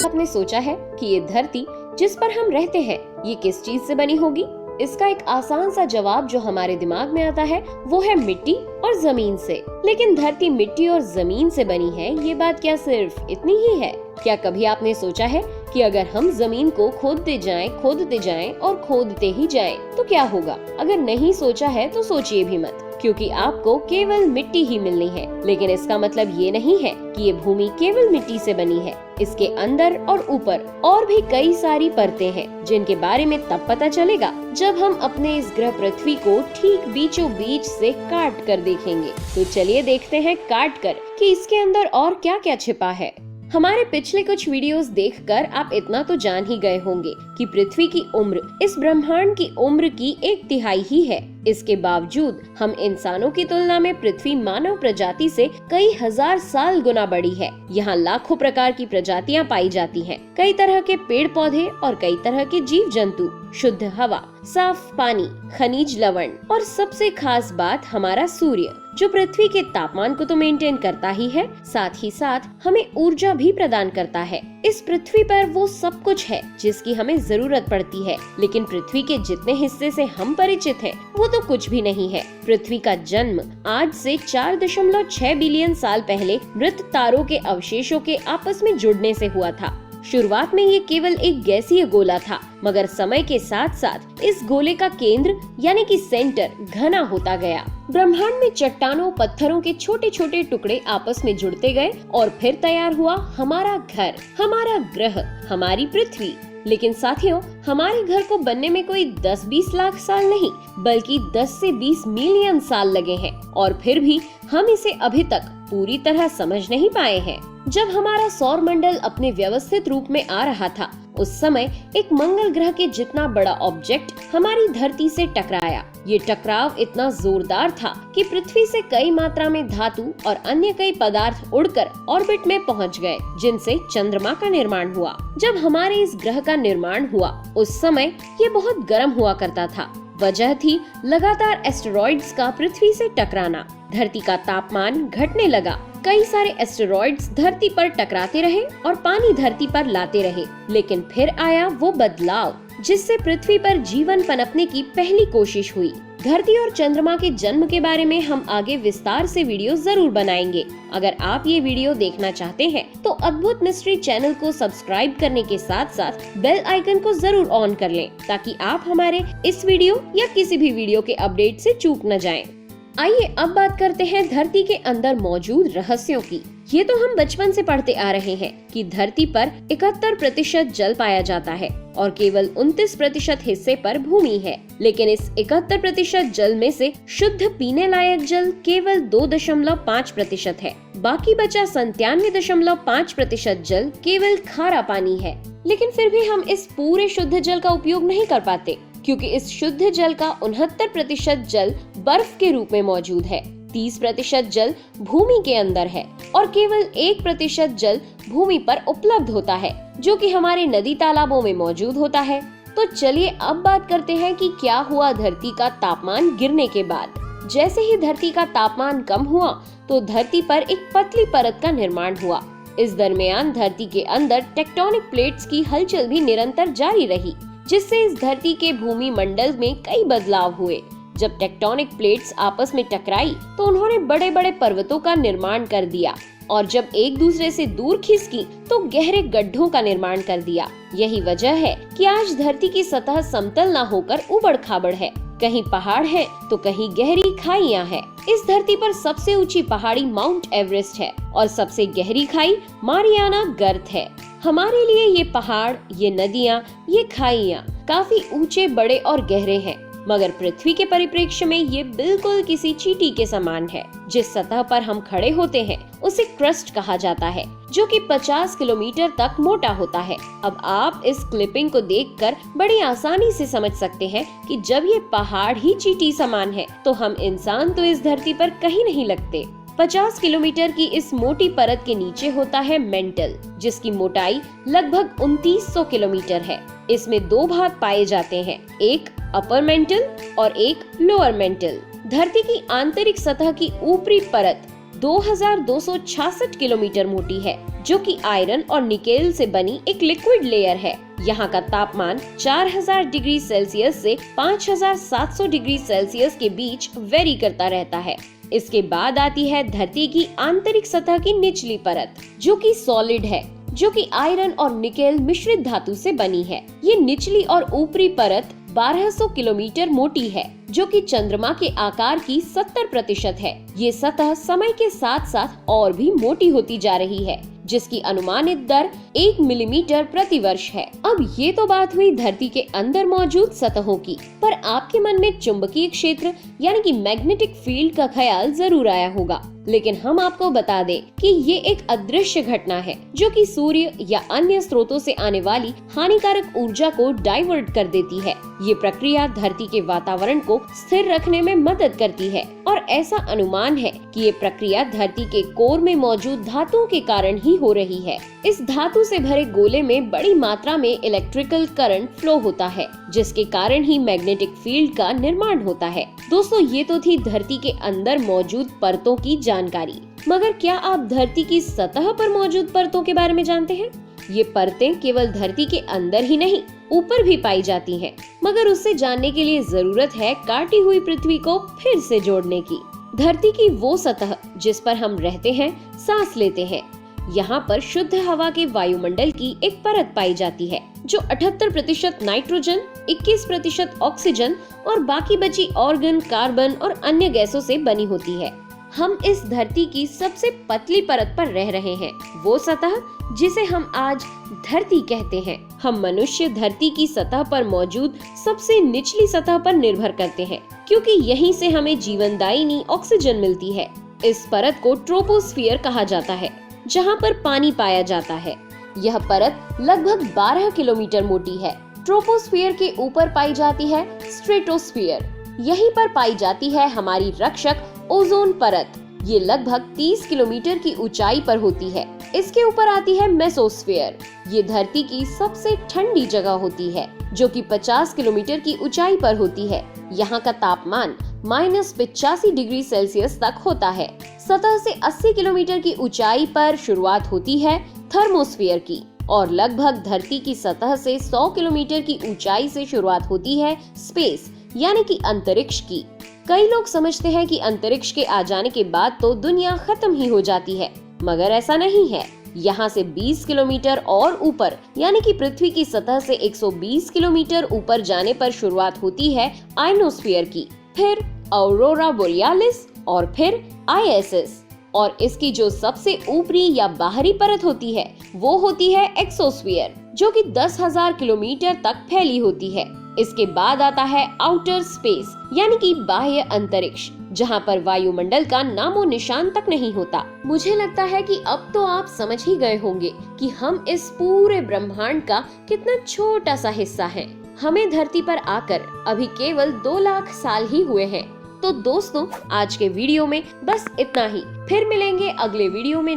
आपने सोचा है कि ये धरती जिस पर हम रहते हैं ये किस चीज से बनी होगी? इसका एक आसान सा जवाब जो हमारे दिमाग में आता है वो है मिट्टी और जमीन से। लेकिन धरती मिट्टी और जमीन से बनी है, ये बात क्या सिर्फ इतनी ही है? क्या कभी आपने सोचा है कि अगर हम जमीन को खोदते जाएं और खोदते ही जाएं तो क्या होगा? अगर नहीं सोचा है तो सोचिए भी मत, क्योंकि आपको केवल मिट्टी ही मिलनी है। लेकिन इसका मतलब ये नहीं है कि ये भूमि केवल मिट्टी से बनी है। इसके अंदर और ऊपर और भी कई सारी परतें हैं, जिनके बारे में तब पता चलेगा जब हम अपने इस ग्रह पृथ्वी को ठीक बीचों बीच से काट कर देखेंगे। तो चलिए देखते हैं काट कर कि इसके अंदर और क्या क्या छिपा है। हमारे पिछले कुछ वीडियोस देखकर आप इतना तो जान ही गए होंगे कि पृथ्वी की उम्र इस ब्रह्मांड की उम्र की 1/3 ही है। इसके बावजूद हम इंसानों की तुलना में पृथ्वी मानव प्रजाति से कई हजार साल गुना बड़ी है। यहाँ लाखों प्रकार की प्रजातियाँ पाई जाती हैं, कई तरह के पेड़ पौधे और कई तरह के जीव जंतु, शुद्ध हवा, साफ पानी, खनिज लवण और सबसे खास बात हमारा सूर्य, जो पृथ्वी के तापमान को तो मेंटेन करता ही है, साथ ही साथ हमें ऊर्जा भी प्रदान करता है। इस पृथ्वी पर वो सब कुछ है जिसकी हमें जरूरत पड़ती है, लेकिन पृथ्वी के जितने हिस्से से हम परिचित हैं, वो तो कुछ भी नहीं है। पृथ्वी का जन्म आज से 4.6 बिलियन साल पहले मृत तारों के अवशेषों के आपस में जुड़ने से हुआ था। शुरुआत में ये केवल एक गैसीय गोला था, मगर समय के साथ साथ इस गोले का केंद्र यानी कि सेंटर घना होता गया। ब्रह्मांड में चट्टानों पत्थरों के छोटे छोटे टुकड़े आपस में जुड़ते गए और फिर तैयार हुआ हमारा घर, हमारा ग्रह, हमारी पृथ्वी। लेकिन साथियों, हमारे घर को बनने में कोई 10-20 लाख साल नहीं, बल्कि 10 से 20 मिलियन साल लगे हैं, और फिर भी हम इसे अभी तक पूरी तरह समझ नहीं पाए हैं। जब हमारा सौर मंडल अपने व्यवस्थित रूप में आ रहा था, उस समय एक मंगल ग्रह के जितना बड़ा ऑब्जेक्ट हमारी धरती से टकराया। ये टकराव इतना जोरदार था कि पृथ्वी से कई मात्रा में धातु और अन्य कई पदार्थ उड़कर ऑर्बिट में पहुंच गए, जिनसे चंद्रमा का निर्माण हुआ। जब हमारे इस ग्रह का निर्माण हुआ, उस समय ये बहुत गर्म हुआ करता था। वजह थी लगातार एस्टेरॉइड्स का पृथ्वी से टकराना। धरती का तापमान घटने लगा। कई एस्टेरॉइड्स धरती पर टकराते रहे और पानी धरती पर लाते रहे। लेकिन फिर आया वो बदलाव जिससे पृथ्वी पर जीवन पनपने की पहली कोशिश हुई। धरती और चंद्रमा के जन्म के बारे में हम आगे विस्तार से वीडियो जरूर बनाएंगे। अगर आप ये वीडियो देखना चाहते हैं तो अद्भुत मिस्ट्री चैनल को सब्सक्राइब करने के साथ साथ बेल आइकन को जरूर ऑन कर लें, ताकि आप हमारे इस वीडियो या किसी भी वीडियो के अपडेट से चूक न जाएं। आइए अब बात करते हैं धरती के अंदर मौजूद रहस्यों की। ये तो हम बचपन से पढ़ते आ रहे हैं कि धरती पर 71% जल पाया जाता है और केवल 29% हिस्से पर भूमि है। लेकिन इस 71% जल में से शुद्ध पीने लायक जल केवल 2.5% है। बाकी बचा 97.5% जल केवल खारा पानी है। लेकिन फिर भी हम इस पूरे शुद्ध जल का उपयोग नहीं कर पाते, क्योंकि इस शुद्ध जल का 69% जल बर्फ के रूप में मौजूद है, 30% जल भूमि के अंदर है और केवल 1% जल भूमि पर उपलब्ध होता है, जो कि हमारे नदी तालाबों में मौजूद होता है। तो चलिए अब बात करते हैं कि क्या हुआ धरती का तापमान गिरने के बाद। जैसे ही धरती का तापमान कम हुआ तो धरती पर एक पतली परत का निर्माण हुआ। इस दरमियान धरती के अंदर टेक्टोनिक प्लेट्स की हलचल भी निरंतर जारी रही, जिससे इस धरती के भूमि मंडल में कई बदलाव हुए। जब टेक्टोनिक प्लेट्स आपस में टकराई तो उन्होंने बड़े बड़े पर्वतों का निर्माण कर दिया, और जब एक दूसरे से दूर खिसकी तो गहरे गड्ढों का निर्माण कर दिया। यही वजह है कि आज धरती की सतह समतल न होकर उबड़ खाबड़ है। कहीं पहाड़ है तो कहीं गहरी खाइयां हैं। इस धरती पर सबसे ऊंची पहाड़ी माउंट एवरेस्ट है और सबसे गहरी खाई मारियाना गर्त है। हमारे लिए ये पहाड़, ये नदियाँ, ये खाइयां काफी ऊंचे, बड़े और गहरे हैं, मगर पृथ्वी के परिप्रेक्ष्य में ये बिल्कुल किसी चींटी के समान है। जिस सतह पर हम खड़े होते हैं उसे क्रस्ट कहा जाता है, जो कि 50 किलोमीटर तक मोटा होता है। अब आप इस क्लिपिंग को देखकर बड़ी आसानी से समझ सकते हैं कि जब ये पहाड़ ही चींटी समान है तो हम इंसान तो इस धरती पर कहीं नहीं लगते। 50 किलोमीटर की इस मोटी परत के नीचे होता है मेंटल, जिसकी मोटाई लगभग 2900 किलोमीटर है। इसमें दो भाग पाए जाते हैं, एक अपर मेंटल और एक लोअर मेंटल। धरती की आंतरिक सतह की ऊपरी परत 2266 किलोमीटर मोटी है, जो कि आयरन और निकेल से बनी एक लिक्विड लेयर है। यहाँ का तापमान 4000 डिग्री सेल्सियस से 5700 डिग्री सेल्सियस के बीच वेरी करता रहता है। इसके बाद आती है धरती की आंतरिक सतह की निचली परत, जो कि सॉलिड है, जो कि आयरन और निकेल मिश्रित धातु से बनी है। ये निचली और ऊपरी परत 1200 किलोमीटर मोटी है, जो कि चंद्रमा के आकार की 70% है। ये सतह समय के साथ साथ और भी मोटी होती जा रही है, जिसकी अनुमानित दर 1 मिलीमीटर प्रति वर्ष है। अब ये तो बात हुई धरती के अंदर मौजूद सतहों की, पर आपके मन में चुंबकीय क्षेत्र यानी कि मैग्नेटिक फील्ड का ख्याल जरूर आया होगा। लेकिन हम आपको बता दें कि ये एक अदृश्य घटना है, जो कि सूर्य या अन्य स्रोतों से आने वाली हानिकारक ऊर्जा को डाइवर्ट कर देती है। ये प्रक्रिया धरती के वातावरण को स्थिर रखने में मदद करती है, और ऐसा अनुमान है कि ये प्रक्रिया धरती के कोर में मौजूद धातुओं के कारण ही हो रही है। इस धातु से भरे गोले में बड़ी मात्रा में इलेक्ट्रिकल करंट फ्लो होता है, जिसके कारण ही मैग्नेटिक फील्ड का निर्माण होता है। दोस्तों, ये तो थी धरती के अंदर मौजूद परतों की जानकारी, मगर क्या आप धरती की सतह पर मौजूद परतों के बारे में जानते हैं? ये परतें केवल धरती के अंदर ही नहीं, ऊपर भी पाई जाती हैं, मगर उससे जानने के लिए जरूरत है काटी हुई पृथ्वी को फिर से जोड़ने की। धरती की वो सतह जिस पर हम रहते हैं, सांस लेते हैं, यहाँ पर शुद्ध हवा के वायुमंडल की एक परत पाई जाती है, जो 78% नाइट्रोजन, 21% ऑक्सीजन और बाकी बची ऑर्गन, कार्बन और अन्य गैसों से बनी होती है। हम इस धरती की सबसे पतली परत पर रह रहे हैं, वो सतह जिसे हम आज धरती कहते हैं। हम मनुष्य धरती की सतह पर मौजूद सबसे निचली सतह पर निर्भर करते हैं, क्योंकि यहीं से हमें जीवनदायिनी ऑक्सीजन मिलती है। इस परत को ट्रोपोस्फियर कहा जाता है, जहाँ पर पानी पाया जाता है। यह परत लगभग 12 किलोमीटर मोटी है। ट्रोपोस्फियर के ऊपर पाई जाती है स्ट्रेटोस्फियर। यहीं पर पाई जाती है हमारी रक्षक ओजोन परत। ये लगभग 30 किलोमीटर की ऊंचाई पर होती है। इसके ऊपर आती है मेसोस्फियर। ये धरती की सबसे ठंडी जगह होती है, जो कि 50 किलोमीटर की ऊंचाई पर होती है। यहाँ का तापमान -85 डिग्री सेल्सियस तक होता है। सतह से 80 किलोमीटर की ऊंचाई पर शुरुआत होती है थर्मोस्फियर की, और लगभग धरती की सतह से 100 किलोमीटर की ऊंचाई से शुरुआत होती है स्पेस यानी कि अंतरिक्ष की। कई लोग समझते हैं कि अंतरिक्ष के आ जाने के बाद तो दुनिया खत्म ही हो जाती है, मगर ऐसा नहीं है। यहाँ से 20 किलोमीटर और ऊपर यानी कि पृथ्वी की सतह से 120 किलोमीटर ऊपर जाने पर शुरुआत होती है आयनोस्फीयर की, फिर ऑरोरा बोरियालिस और फिर ISS। और इसकी जो सबसे ऊपरी या बाहरी परत होती है वो होती है एक्सोस्फीयर, जो कि 10,000 किलोमीटर तक फैली होती है। इसके बाद आता है आउटर स्पेस यानी कि बाह्य अंतरिक्ष, जहाँ पर वायुमंडल का नामो निशान तक नहीं होता। मुझे लगता है कि अब तो आप समझ ही गए होंगे कि हम इस पूरे ब्रह्मांड का कितना छोटा सा हिस्सा हैं। हमें धरती पर आकर अभी केवल 2 लाख साल ही हुए हैं। तो दोस्तों, आज के वीडियो में बस इतना ही। फिर मिलेंगे अगले वीडियो में।